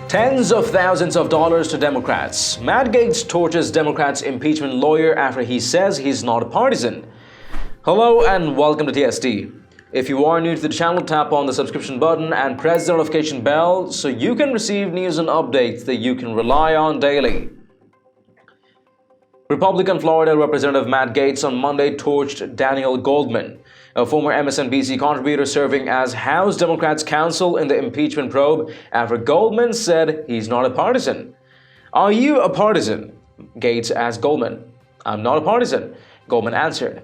Tens of thousands of dollars to Democrats. Matt Gaetz tortures Democrats' impeachment lawyer after he says he's not a partisan. Hello and welcome to TSD. If you are new to the channel, tap on the subscription button and press the notification bell so you can receive news and updates that you can rely on daily. Republican Florida Representative Matt Gaetz on Monday torched Daniel Goldman, a former MSNBC contributor serving as House Democrats' counsel in the impeachment probe, after Goldman said he's not a partisan. "Are you a partisan?" Gaetz asked Goldman. "I'm not a partisan," Goldman answered.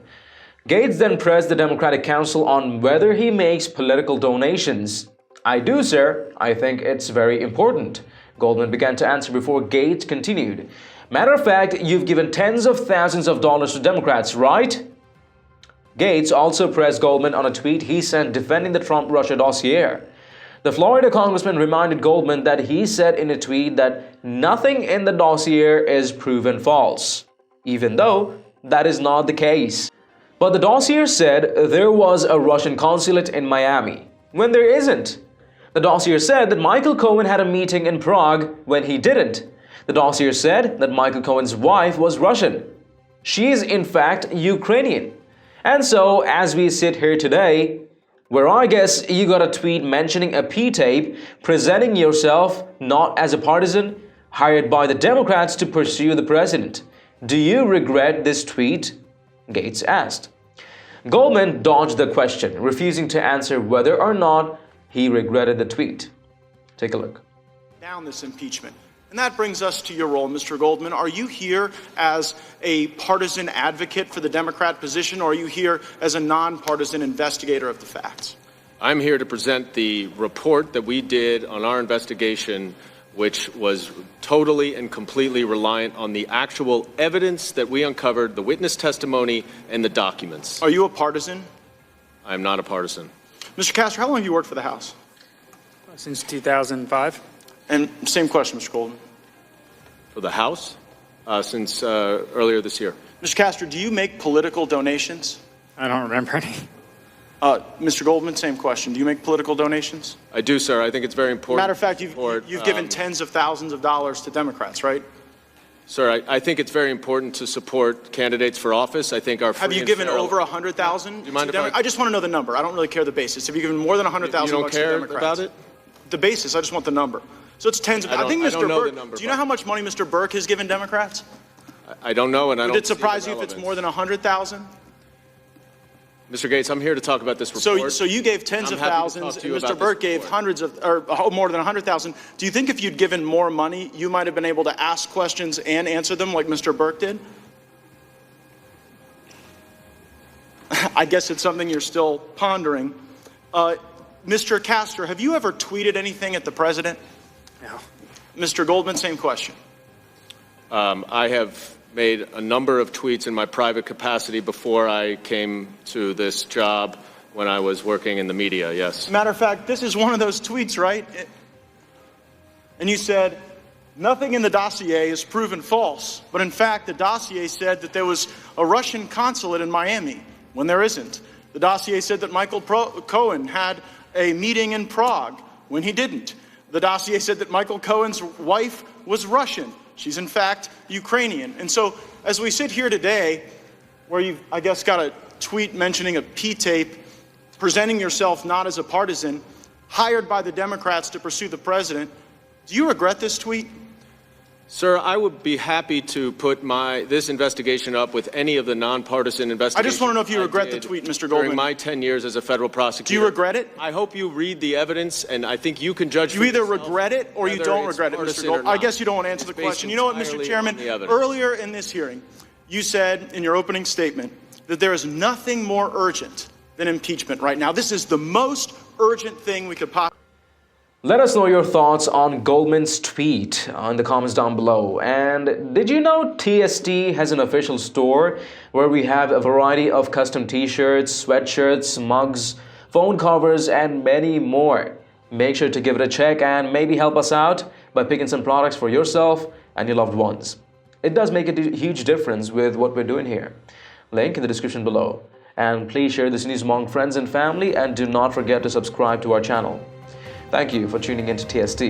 Gaetz then pressed the Democratic counsel on whether he makes political donations. "I do, sir. I think it's very important," Goldman began to answer before Gaetz continued. "Matter of fact, you've given tens of thousands of dollars to Democrats, right?" Gaetz also pressed Goldman on a tweet he sent defending the Trump-Russia dossier. The Florida congressman reminded Goldman that he said in a tweet that nothing in the dossier is proven false, even though that is not the case. But the dossier said there was a Russian consulate in Miami, when there isn't. The dossier said that Michael Cohen had a meeting in Prague when he didn't. The dossier said that Michael Cohen's wife was Russian. She is in fact Ukrainian. And so, as we sit here today, where I guess you got a tweet mentioning a P-tape, presenting yourself not as a partisan, hired by the Democrats to pursue the president. Do you regret this tweet? Gaetz asked. Goldman dodged the question, refusing to answer whether or not he regretted the tweet. Take a look. Down this impeachment. And that brings us to your role, Mr. Goldman. Are you here as a partisan advocate for the Democrat position, or are you here as a nonpartisan investigator of the facts? I'm here to present the report that we did on our investigation, which was totally and completely reliant on the actual evidence that we uncovered, the witness testimony, and the documents. Are you a partisan? I am not a partisan. Mr. Castor, how long have you worked for the House? Since 2005. And same question, Mr. Goldman. For the House? Since earlier this year. Mr. Castor, do you make political donations? I don't remember any. Mr. Goldman, same question. Do you make political donations? I do, sir. I think it's very important. Matter of fact, you've given tens of thousands of dollars to Democrats, right? Sir, I think it's very important to support candidates for office. I think our Have you given over 100,000? Do you mind if I just want to know the number. I don't really care the basis. Have you given more than 100,000 You don't bucks to care Democrats? about it? The basis. I just want the number. So it's tens of. I think I Mr. don't know Burke. the number, Do you know how much money Mr. Burke has given Democrats? I don't know, and I don't. Would it surprise you if it's more than 100,000? Mr. Gaetz, I'm here to talk about this report. So you gave tens of thousands, and Mr. Burke gave hundreds of, or more than 100,000. Do you think if you'd given more money, you might have been able to ask questions and answer them like Mr. Burke did? I guess it's something you're still pondering. Mr. Castor, have you ever tweeted anything at the president? No. Mr. Goldman, same question. I have made a number of tweets in my private capacity before I came to this job when I was working in the media, yes. Matter of fact, this is one of those tweets, right? And you said, nothing in the dossier is proven false. But in fact, the dossier said that there was a Russian consulate in Miami, when there isn't. The dossier said that Michael Cohen had a meeting in Prague, when he didn't. The dossier said that Michael Cohen's wife was Russian. She's in fact Ukrainian. And so as we sit here today, where you've, I guess, got a tweet mentioning a P-tape, presenting yourself not as a partisan, hired by the Democrats to pursue the president, do you regret this tweet? Sir, I would be happy to put this investigation up with any of the nonpartisan investigations. I just want to know if you regret the tweet, Mr. Goldman. During my 10 years as a federal prosecutor. Do you regret it? I hope you read the evidence, and I think you can judge. You either regret it or you don't regret it, Mr. Goldman. I guess you don't want to answer the question. You know what, Mr. Chairman? Earlier in this hearing, you said in your opening statement that there is nothing more urgent than impeachment right now. This is the most urgent thing we could possibly. Let us know your thoughts on Goldman's tweet in the comments down below. And did you know TST has an official store where we have a variety of custom t-shirts, sweatshirts, mugs, phone covers, and many more. Make sure to give it a check and maybe help us out by picking some products for yourself and your loved ones. It does make a huge difference with what we're doing here. Link in the description below. And please share this news among friends and family, and do not forget to subscribe to our channel. Thank you for tuning in to TST.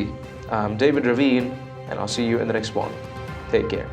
I'm David Ravine, and I'll see you in the next one. Take care.